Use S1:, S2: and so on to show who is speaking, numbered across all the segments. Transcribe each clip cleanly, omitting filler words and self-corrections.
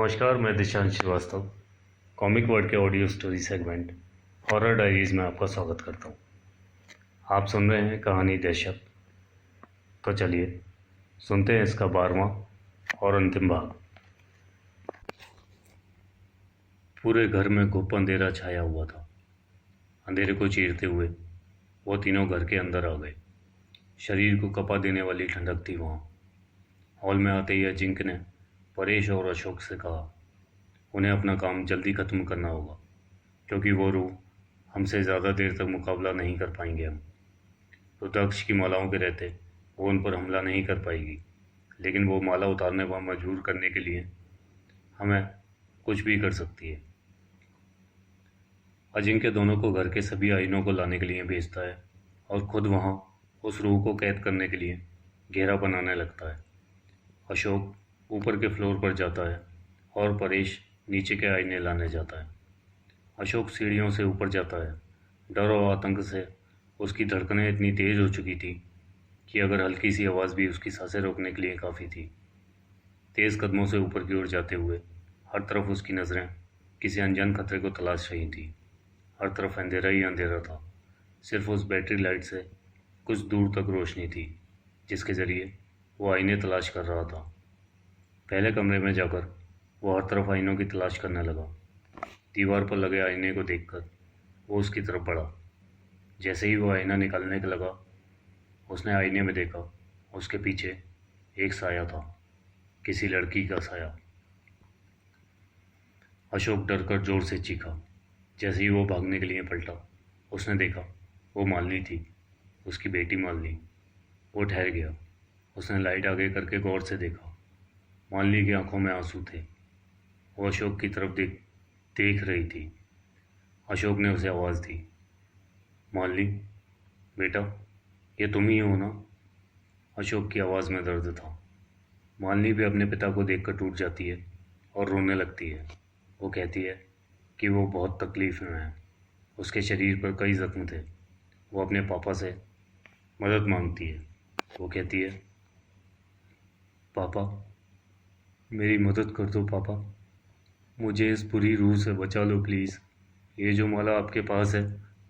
S1: नमस्कार, मैं Dishansh Srivastava. Comic word के audio story segment horror diaries में आपका स्वागत करता हूँ। आप सुन रहे हैं कहानी दहशत। तो चलिए सुनते हैं इसका 12वां और अंतिम भाग। पूरे घर में घुप अंधेरा छाया हुआ था। अंधेरे को चीरते हुए वो तीनों घर के अंदर आ गए। शरीर को कपा देने वाली ठंडक थी वहाँ। हॉल में आते ही अजिंक्य ने परेश और अशोक से कहा, उन्हें अपना काम जल्दी ख़त्म करना होगा, क्योंकि वो रूह हमसे ज़्यादा देर तक मुकाबला नहीं कर पाएंगे। हम रुद्राक्ष की मालाओं के रहते वो उन पर हमला नहीं कर पाएगी, लेकिन वो माला उतारने पर मजबूर करने के लिए हमें कुछ भी कर सकती है। अजिंक्य दोनों को घर के सभी आईनों को लाने के लिए भेजता है और खुद वहाँ उस रूह को कैद करने के लिए घेरा बनाने लगता है। अशोक ऊपर के फ्लोर पर जाता है और परेश नीचे के आईने लाने जाता है। अशोक सीढ़ियों से ऊपर जाता है। डर और आतंक से उसकी धड़कनें इतनी तेज हो चुकी थी कि अगर हल्की सी आवाज़ भी उसकी सांसें रोकने के लिए काफ़ी थी। तेज़ कदमों से ऊपर की ओर जाते हुए हर तरफ उसकी नज़रें किसी अनजान खतरे को तलाश रही थी। हर तरफ अंधेरा ही अंधेरा था। सिर्फ उस बैटरी लाइट से कुछ दूर तक रोशनी थी, जिसके ज़रिए वो आईने तलाश कर रहा था। पहले कमरे में जाकर वो हर तरफ आईनों की तलाश करने लगा। दीवार पर लगे आईने को देखकर वो उसकी तरफ बढ़ा। जैसे ही वो आईना निकालने के लगा, उसने आईने में देखा उसके पीछे एक साया था, किसी लड़की का साया। अशोक डर कर जोर से चीखा। जैसे ही वो भागने के लिए पलटा, उसने देखा वो मालिनी थी, उसकी बेटी मालिनी। वो ठहर गया। उसने लाइट आगे करके गौर से देखा। मालिनी की आंखों में आंसू थे। वो अशोक की तरफ देख रही थी। अशोक ने उसे आवाज़ दी, मालिनी बेटा, ये तुम ही हो ना? अशोक की आवाज़ में दर्द था। मालिनी भी अपने पिता को देखकर टूट जाती है और रोने लगती है। वो कहती है कि वो बहुत तकलीफ़ में है। उसके शरीर पर कई ज़ख्म थे। वो अपने पापा से मदद मांगती है। वो कहती है, पापा, मेरी मदद कर दो पापा, मुझे इस बुरी रूह से बचा लो प्लीज़। ये जो माला आपके पास है,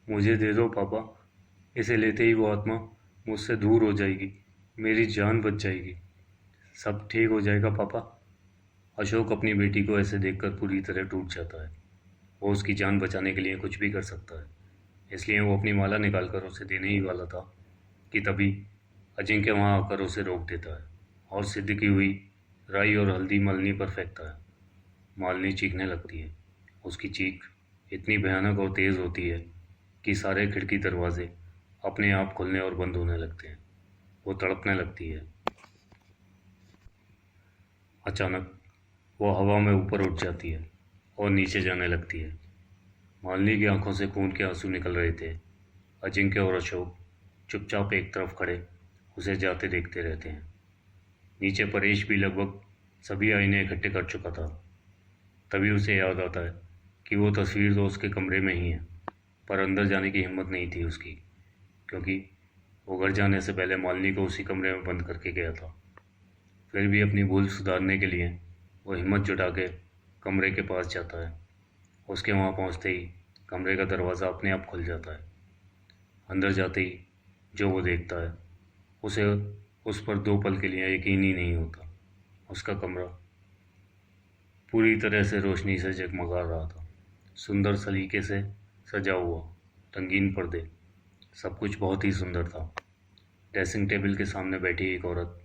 S1: मुझे दे दो पापा। इसे लेते ही वो आत्मा मुझसे दूर हो जाएगी, मेरी जान बच जाएगी, सब ठीक हो जाएगा पापा। अशोक अपनी बेटी को ऐसे देखकर पूरी तरह टूट जाता है। वो उसकी जान बचाने के लिए कुछ भी कर सकता है, इसलिए वो अपनी माला निकालकर उसे देने ही वाला था कि तभी अजिंक्य वहाँ आकर उसे रोक देता है और सिद्ध की हुई राई और हल्दी मालिनी पर फेंकता है। मालिनी चीखने लगती है। उसकी चीख इतनी भयानक और तेज़ होती है कि सारे खिड़की दरवाजे अपने आप खुलने और बंद होने लगते हैं। वो तड़पने लगती है। अचानक वो हवा में ऊपर उठ जाती है और नीचे जाने लगती है। मालिनी की आंखों से खून के आंसू निकल रहे थे। अजिंक्य और अशोक चुपचाप एक तरफ खड़े उसे जाते देखते रहते हैं। नीचे परेश भी लगभग सभी आईने इकट्ठे कर चुका था। तभी उसे याद आता है कि वो तस्वीर तो उसके कमरे में ही है, पर अंदर जाने की हिम्मत नहीं थी उसकी, क्योंकि वो घर जाने से पहले मालिनी को उसी कमरे में बंद करके गया था। फिर भी अपनी भूल सुधारने के लिए वो हिम्मत जुटा के कमरे के पास जाता है। उसके वहाँ पहुँचते ही कमरे का दरवाज़ा अपने आप खुल जाता है। अंदर जाते ही जो वो देखता है, उसे उस पर 2 पल के लिए यकीन ही नहीं होता। उसका कमरा पूरी तरह से रोशनी से जगमगा रहा था। सुंदर सलीके से सजा हुआ, रंगीन पर्दे, सब कुछ बहुत ही सुंदर था। ड्रेसिंग टेबल के सामने बैठी एक औरत,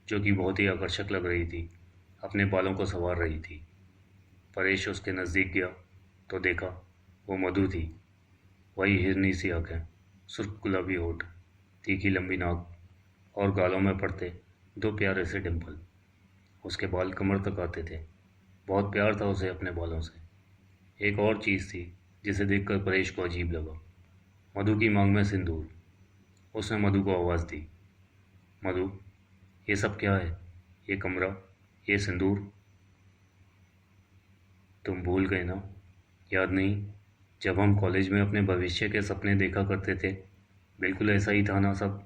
S1: जो कि बहुत ही आकर्षक लग रही थी, अपने बालों को संवार रही थी। परेश उसके नज़दीक गया तो देखा वो मधु थी। वही हिरनी सी आँखें, सुर्ख गुलाबी होठ, तीखी लंबी नाक और गालों में पड़ते 2 प्यारे से डिम्पल। उसके बाल कमर तक आते थे। बहुत प्यार था उसे अपने बालों से। एक और चीज़ थी जिसे देखकर परेश को अजीब लगा, मधु की मांग में सिंदूर। उसने मधु को आवाज़ दी, मधु, ये सब क्या है? ये कमरा, ये सिंदूर, तुम भूल गए ना? याद नहीं, जब हम कॉलेज में अपने भविष्य के सपने देखा करते थे, बिल्कुल ऐसा ही था ना सब?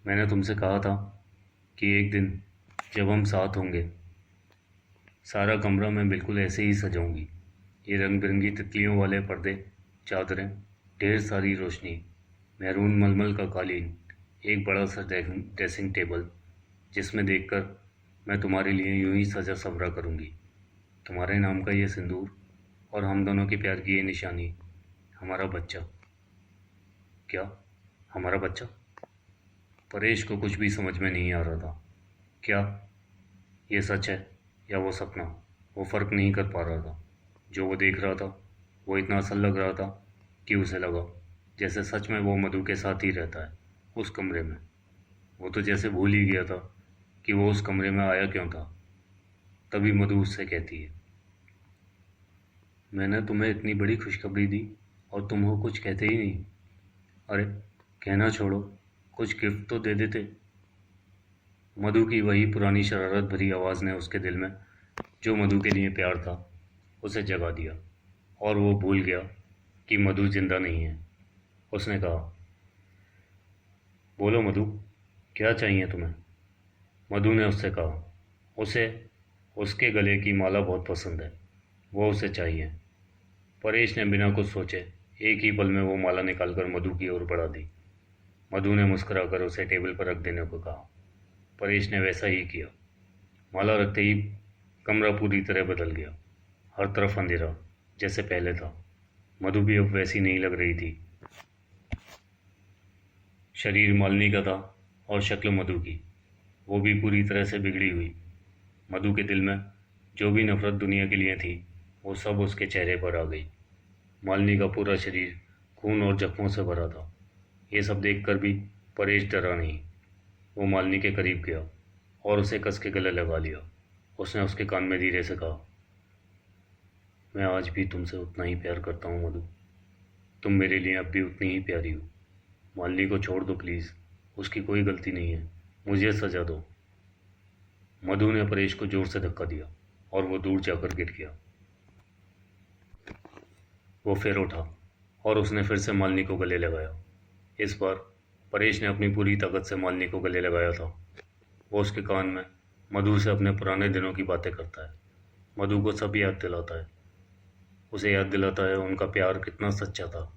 S1: मैंने तुमसे कहा था कि एक दिन जब हम साथ होंगे सारा कमरा मैं बिल्कुल ऐसे ही सजाऊंगी। ये रंग बिरंगी तितलियों वाले पर्दे, चादरें, ढेर सारी रोशनी, मैरून मलमल का कालीन, एक बड़ा सा ड्रेसिंग टेबल जिसमें देखकर मैं तुम्हारे लिए यूं ही सजा सवरा करूंगी। तुम्हारे नाम का ये सिंदूर और हम दोनों के प्यार की ये निशानी, हमारा बच्चा। क्या? हमारा बच्चा? परेश को कुछ भी समझ में नहीं आ रहा था। क्या ये सच है या वो सपना? वो फर्क नहीं कर पा रहा था। जो वो देख रहा था वो इतना असल लग रहा था कि उसे लगा जैसे सच में वो मधु के साथ ही रहता है उस कमरे में। वो तो जैसे भूल ही गया था कि वो उस कमरे में आया क्यों था। तभी मधु उससे कहती है, मैंने तुम्हें इतनी बड़ी खुशखबरी दी और तुम हो कुछ कहते ही नहीं। अरे कहना छोड़ो, कुछ गिफ्ट तो दे देते। मधु की वही पुरानी शरारत भरी आवाज़ ने उसके दिल में जो मधु के लिए प्यार था उसे जगा दिया और वो भूल गया कि मधु जिंदा नहीं है। उसने कहा, बोलो मधु, क्या चाहिए तुम्हें? मधु ने उससे कहा, उसे उसके गले की माला बहुत पसंद है, वो उसे चाहिए। परेश ने बिना कुछ सोचे एक ही पल में वो माला निकालकर मधु की ओर बढ़ा दी। मधु ने मुस्कुराकर उसे टेबल पर रख देने को कहा। परेश ने वैसा ही किया। माला रखते ही कमरा पूरी तरह बदल गया। हर तरफ अंधेरा जैसे पहले था। मधु भी अब वैसी नहीं लग रही थी। शरीर मालिनी का था और शक्ल मधु की, वो भी पूरी तरह से बिगड़ी हुई। मधु के दिल में जो भी नफरत दुनिया के लिए थी वो सब उसके चेहरे पर आ गई। मालिनी का पूरा शरीर खून और जख्मों से भरा था। ये सब देखकर भी परेश डरा नहीं। वो मालिनी के करीब गया और उसे कस के गले लगा लिया। उसने उसके कान में धीरे से कहा, मैं आज भी तुमसे उतना ही प्यार करता हूँ मधु। तुम मेरे लिए अब भी उतनी ही प्यारी हो। मालिनी को छोड़ दो प्लीज़, उसकी कोई गलती नहीं है, मुझे सजा दो। मधु ने परेश को जोर से धक्का दिया और वो दूर जाकर गिर गया। वो फिर उठा और उसने फिर से मालिनी को गले लगाया। इस बार परेश ने अपनी पूरी ताकत से मालिनी को गले लगाया था। वो उसके कान में मधु से अपने पुराने दिनों की बातें करता है, मधु को सब याद दिलाता है। उसे याद दिलाता है उनका प्यार कितना सच्चा था।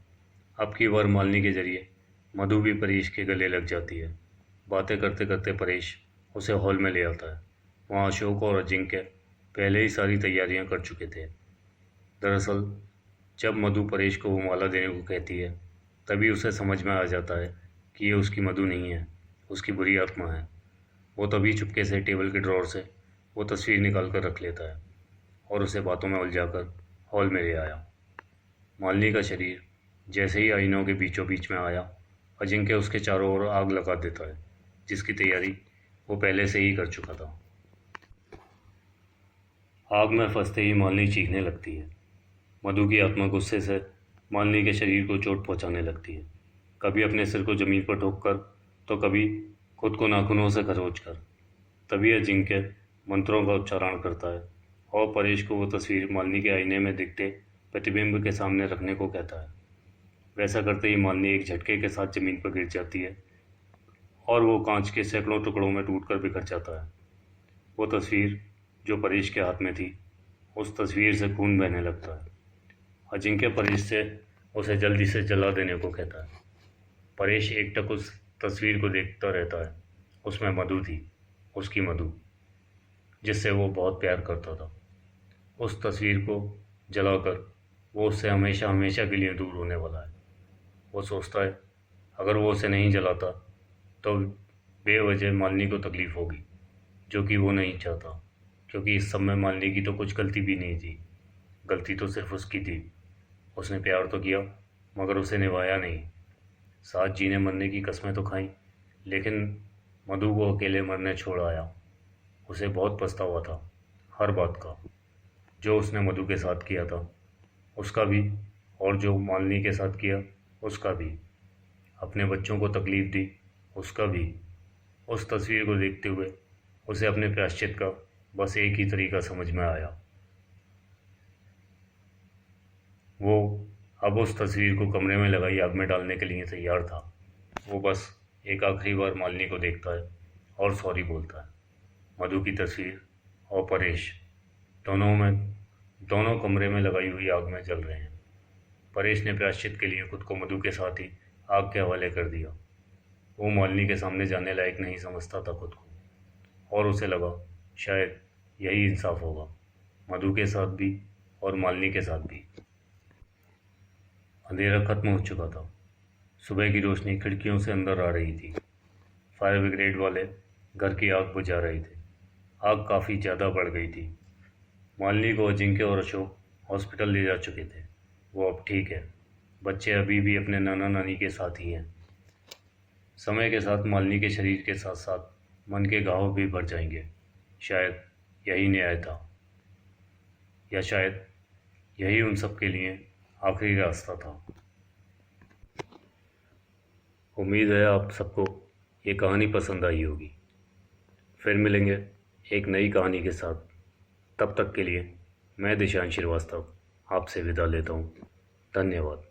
S1: अब की बार मालिनी के जरिए मधु भी परेश के गले लग जाती है। बातें करते करते परेश उसे हॉल में ले आता है। वहाँ अशोक और अजिंक्य पहले ही सारी तैयारियां कर चुके थे। दरअसल जब मधु परेश को वो माला देने को कहती है तभी उसे समझ में आ जाता है कि ये उसकी मधु नहीं है, उसकी बुरी आत्मा है। वो तभी चुपके से टेबल के ड्रॉर से वो तस्वीर निकाल कर रख लेता है और उसे बातों में उलझाकर हॉल में ले आया। मालिनी का शरीर जैसे ही आईनों के बीचों बीच में आया, अजिंक्य उसके चारों ओर आग लगा देता है, जिसकी तैयारी वो पहले से ही कर चुका था। आग में फंसते ही मालिनी चीखने लगती है। मधु की आत्मा गुस्से से मालिनी के शरीर को चोट पहुंचाने लगती है, कभी अपने सिर को जमीन पर ठोक कर तो कभी खुद को नाखूनों से खरोच कर। तभी अजिंक्य मंत्रों का उच्चारण करता है और परेश को वो तस्वीर मालिनी के आईने में दिखते प्रतिबिंब के सामने रखने को कहता है। वैसा करते ही मालिनी एक झटके के साथ जमीन पर गिर जाती है और वो कांच के सैकड़ों टुकड़ों में टूटकर बिखर जाता है। वो तस्वीर जो परेश के हाथ में थी, उस तस्वीर से खून बहने लगता है। अजिंक्य परेश से उसे जल्दी से जला देने को कहता है। परेश एकटक उस तस्वीर को देखता रहता है। उसमें मधु थी, उसकी मधु, जिससे वो बहुत प्यार करता था। उस तस्वीर को जलाकर वो उससे हमेशा हमेशा के लिए दूर होने वाला है। वो सोचता है अगर वो उसे नहीं जलाता तो बेवजह मालिनी को तकलीफ होगी, जो कि वो नहीं चाहता, क्योंकि इस सब में मालिनी की तो कुछ गलती भी नहीं थी। गलती तो सिर्फ उसकी थी। उसने प्यार तो किया मगर उसे निभाया नहीं। साथ जीने मरने की कस्में तो खाई, लेकिन मधु को अकेले मरने छोड़ आया। उसे बहुत पछतावा था हर बात का, जो उसने मधु के साथ किया था उसका भी, और जो मालिनी के साथ किया उसका भी। अपने बच्चों को तकलीफ दी उसका भी। उस तस्वीर को देखते हुए उसे अपने प्रायश्चित का बस एक ही तरीका समझ में आया। वो अब उस तस्वीर को कमरे में लगाई आग में डालने के लिए तैयार था। वो बस एक आखिरी बार मालिनी को देखता है और सॉरी बोलता है। मधु की तस्वीर और परेश दोनों कमरे में लगाई हुई आग में जल रहे हैं। परेश ने प्रायश्चित के लिए खुद को मधु के साथ ही आग के हवाले कर दिया। वो मालिनी के सामने जाने लायक नहीं समझता था खुद को, और उसे लगा शायद यही इंसाफ होगा, मधु के साथ भी और मालिनी के साथ भी। अंधेरा खत्म हो चुका था। सुबह की रोशनी खिड़कियों से अंदर आ रही थी। फायर ब्रिगेड वाले घर की आग बुझा रहे थे। आग काफ़ी ज़्यादा बढ़ गई थी। मालिनी को अजिंक्य और अशोक हॉस्पिटल ले जा चुके थे। वो अब ठीक है। बच्चे अभी भी अपने नाना नानी के साथ ही हैं। समय के साथ मालिनी के शरीर के साथ साथ मन के घाव भी भर जाएंगे। शायद यही न्याय था, या शायद यही उन सब के लिए आखिरी रास्ता था। उम्मीद है आप सबको ये कहानी पसंद आई होगी। फिर मिलेंगे एक नई कहानी के साथ। तब तक के लिए मैं दिशांश श्रीवास्तव आपसे विदा लेता हूँ। धन्यवाद।